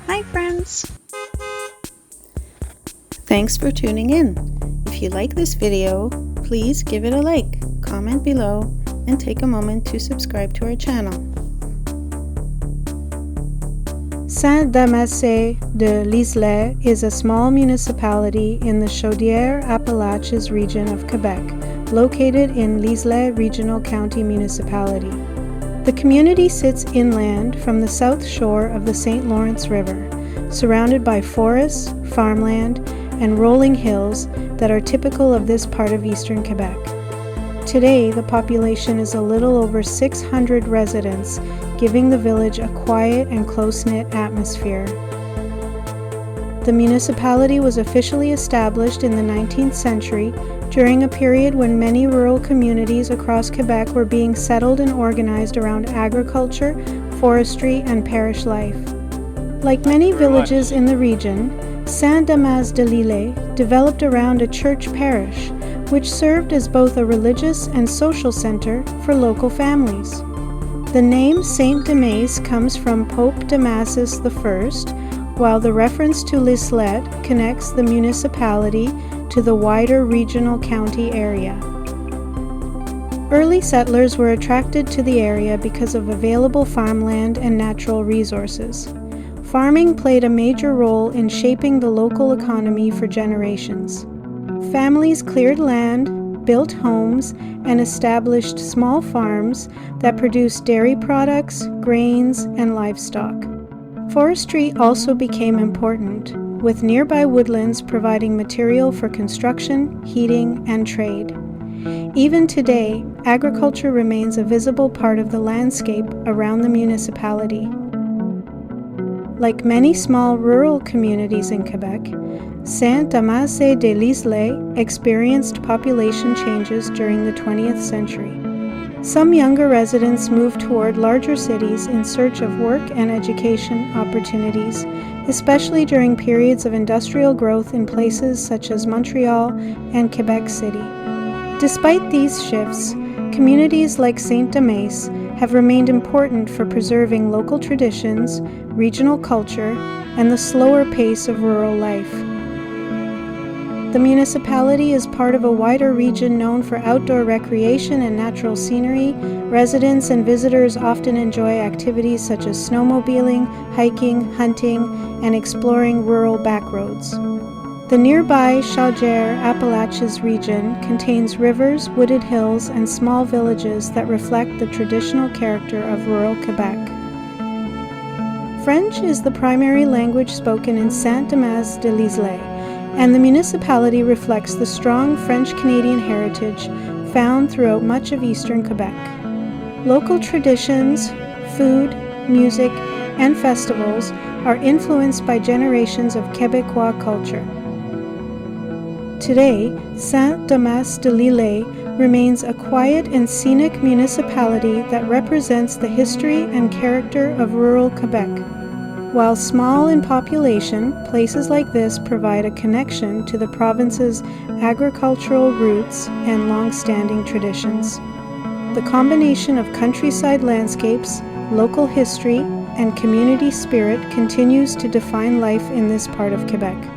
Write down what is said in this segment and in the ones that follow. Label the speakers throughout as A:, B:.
A: Hi friends! Thanks for tuning in. If you like this video, please give it a like, comment below, and take a moment to subscribe to our channel. Saint-Damase-de-l'Islet is a small municipality in the Chaudière-Appalaches region of Quebec, located in l'Islet Regional County Municipality. The community sits inland from the south shore of the St. Lawrence River, surrounded by forests, farmland, and rolling hills that are typical of this part of eastern Quebec. Today, the population is a little over 600 residents, giving the village a quiet and close-knit atmosphere. The municipality was officially established in the 19th century during a period when many rural communities across Quebec were being settled and organized around agriculture, forestry, and parish life. Like many villages in the region, Saint-Damase-de-l'Islet developed around a church parish, which served as both a religious and social center for local families. The name Saint-Damase comes from Pope Damasus I, while the reference to l'Islet connects the municipality to the wider regional county area. Early settlers were attracted to the area because of available farmland and natural resources. Farming played a major role in shaping the local economy for generations. Families cleared land, built homes, and established small farms that produced dairy products, grains, and livestock. Forestry also became important, with nearby woodlands providing material for construction, heating, and trade. Even today, agriculture remains a visible part of the landscape around the municipality. Like many small rural communities in Quebec, Saint-Damase-de-l'Islet experienced population changes during the 20th century. Some younger residents moved toward larger cities in search of work and education opportunities, especially during periods of industrial growth in places such as Montreal and Quebec City. Despite these shifts, communities like Saint-Damase have remained important for preserving local traditions, regional culture, and the slower pace of rural life. The municipality is part of a wider region known for outdoor recreation and natural scenery. Residents and visitors often enjoy activities such as snowmobiling, hiking, hunting, and exploring rural backroads. The nearby Chaudiere-Appalaches region contains rivers, wooded hills, and small villages that reflect the traditional character of rural Quebec. French is the primary language spoken in Saint-Damase-de-l'Islet, and the municipality reflects the strong French-Canadian heritage found throughout much of eastern Quebec. Local traditions, food, music, and festivals are influenced by generations of Quebecois culture. Today, Saint-Damase-de-l'Islet remains a quiet and scenic municipality that represents the history and character of rural Quebec. While small in population, places like this provide a connection to the province's agricultural roots and long-standing traditions. The combination of countryside landscapes, local history, and community spirit continues to define life in this part of Quebec.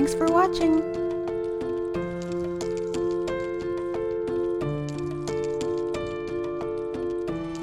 A: Thanks for watching!